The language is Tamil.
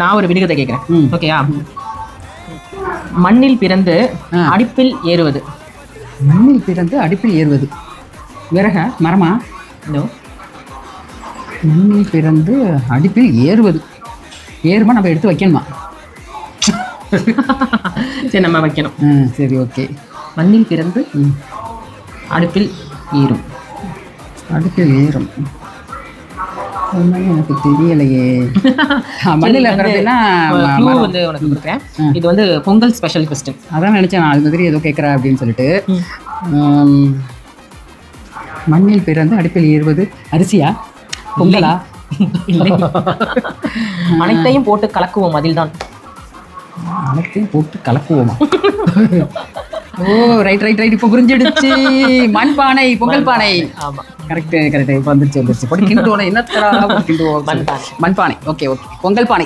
நான் ஒரு விடுகதை கேட்குறேன். ஓகேயா? மண்ணில் பிறந்து அடுப்பில் ஏறுவது. மண்ணில் பிறந்து அடுப்பில் ஏறுவது. விறக மரமா? மண்ணில் பிறந்து அடுப்பில் ஏறுவது. ஏறுமா நம்ம எடுத்து வைக்கணுமா? சரி, நம்ம வைக்கணும். சரி, ஓகே. மண்ணில் பிறந்து அடுப்பில் ஏறும். அடுப்பில் ஏறும் எனக்கு தெரியலையே. மண்ணில் பிறந்துன்னா வந்து உனக்கு கொடுக்குறேன். இது வந்து பொங்கல் ஸ்பெஷல் கொஸ்டின். அதான் நினச்சேன் நான் அது மாதிரி ஏதோ கேட்குறேன் அப்படின்னு சொல்லிட்டு. மண்ணில் பிறந்து அடுப்பில் ஏறுவது அரிசியா? பொங்கலா? இல்லை. அனைத்தையும் போட்டு கலக்குவோம். அதில்தான். அனைத்தையும் போட்டு கலக்குவோமா? ஓ, ரைட் ரைட் ரைட் இப்போ புரிஞ்சிடுச்சு. மண்பானை, பொங்கல் பானை. ஆமாம், கரெக்டு. இப்போ வந்துருச்சு. போட்டு கிண்டுவோம். என்ன கிண்டுவோம்? மண்பானை. ஓகே ஓகே, பொங்கல் பானை.